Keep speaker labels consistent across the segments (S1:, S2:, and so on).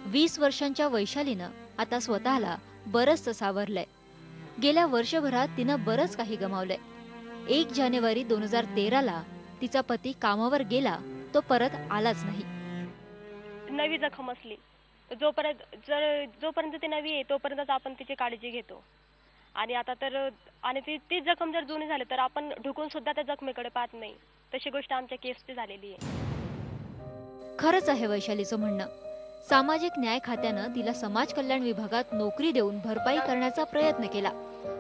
S1: 20 वर्षांच्या वैशालीनं आता स्वतःला बरंच सावरलंय। गेल्या वर्षभरात तिनं बरंच काही गमावलंय। 1 जानेवारी 2013ला तिचा पती कामावर गेला, तो परत आलाच नाही।
S2: नवी जखम असली जोपर्यंत ती नवी आहे तोपर्यंतच आपण तिची काळजी घेतो। आणि आता तर ती जखम जर जुनी झाली तर आपण ढुकून सुद्धा त्या जखमेकडे पाहत नाही। तशी गोष्ट आमच्या केसची झालेली आहे।
S1: खरंच आहे वैशालीचं म्हणणं। सामाजिक न्याय खात्यानं तिला समाज कल्याण विभागात नोकरी देऊन भरपाई करण्याचा प्रयत्न केला,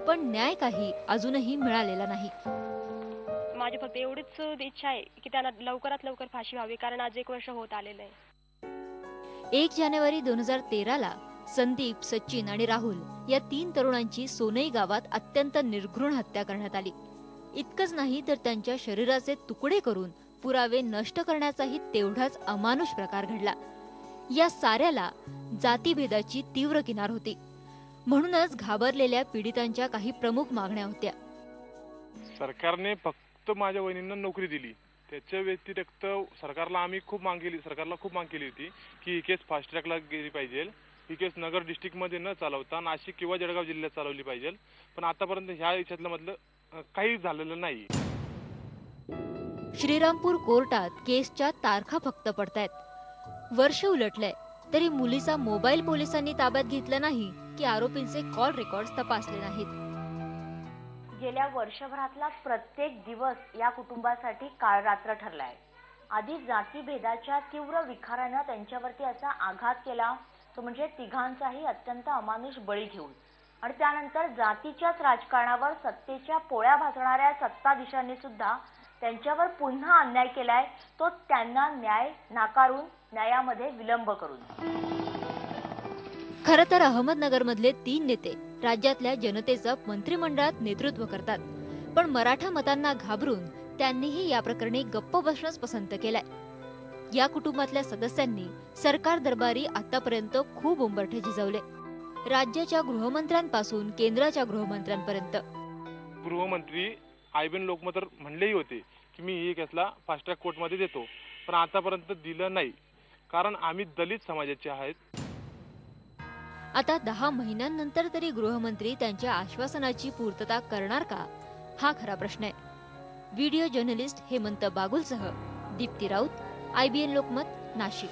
S1: पण न्याय काही अजूनही मिळालेला नाही।
S2: माझी फक्त एवढीच इच्छा आहे की त्यांना लवकरात लवकर फाशी व्हावी, कारण आज 1 वर्ष होत आलेलं आहे।
S1: 1 जानेवारी 2013ला संदीप, सचिन आणि राहुल या 3 तरुणांची सोनई गावात अत्यंत निर्घृण हत्या करण्यात आली। इतकंच नाही तर त्यांच्या शरीराचे तुकडे करून पुरावे नष्ट करण्याचाही तेवढाच अमानुष प्रकार घडला। या साऱ्याला जातीभेदाची तीव्र किनार होती। म्हणूनच घाबरलेल्या पीडितांच्या काही प्रमुख मागण्या होत्या।
S3: सरकारने फक्त माझ्या वहिनींना नोकरी दिली, त्याच्या व्यतिरिक्त सरकारला खूप माग केली होती की ही केस फास्ट ट्रॅकला गेली पाहिजे। ही केस नगर डिस्ट्रिक्ट मध्ये न चालवता नाशिक किंवा जळगाव जिल्ह्यात चालवली पाहिजे, पण आतापर्यंत ह्या याच्यातलं काही झालेलं नाही।
S1: श्रीरामपूर कोर्टात केसच्या तारखा फक्त पडतायत। वर्ष उलटलंय तरी मुलीचा मोबाईल पोलिसांनी ताब्यात घेतला नाही की आरोपींचे कॉल रेकॉर्ड्स तपासले नाहीत।
S4: गेल्या वर्षभरातला प्रत्येक दिवस या कुटुंबासाठी काळरात्र ठरलाय। आधी जातीभेदाच्या तीव्र विखारानं त्यांच्यावरती असा आघात केला, तो म्हणजे तिघांचाही अत्यंत अमानुष बळी घेऊन, आणि त्यानंतर जातीच्याच राजकारणावर सत्तेच्या पोळ्या भाजणाऱ्या सत्ताधीशांनी सुद्धा त्यांच्यावर पुन्हा अन्याय केलाय, तो त्यांना न्याय नाकारून न्यायामध्ये विलंब करून।
S1: खरं तर अहमदनगरमधले 3 नेते राज्यातल्या जनतेचं मंत्रिमंडळात नेतृत्व करतात, पण मराठा मतांना घाबरून त्यांनीही या प्रकरणी गप्प बसणंच पसंत केलंय। या कुटुंबातल्या सदस्यांनी सरकार दरबारी आतापर्यंत खूप उंबरठे झिजवले, राज्याच्या गृहमंत्र्यांपासून केंद्राच्या गृहमंत्र्यांपर्यंत।
S3: गृहमंत्री आयबीएन लोकमत म्हणलेही होते की मी ही केसला फास्ट ट्रॅक कोर्टमध्ये देतो, पण आतापर्यंत दिलं नाही, कारण आम्ही दलित समाजाचे आहेत।
S1: आता 10 महिन्यांनंतर तरी गृहमंत्री त्यांच्या आश्वासनाची पूर्तता करणार का, हा खरा प्रश्न आहे। व्हिडिओ जर्नलिस्ट हेमंत बागुलसह दीप्ती राऊत, आयबीएन लोकमत, नाशिक।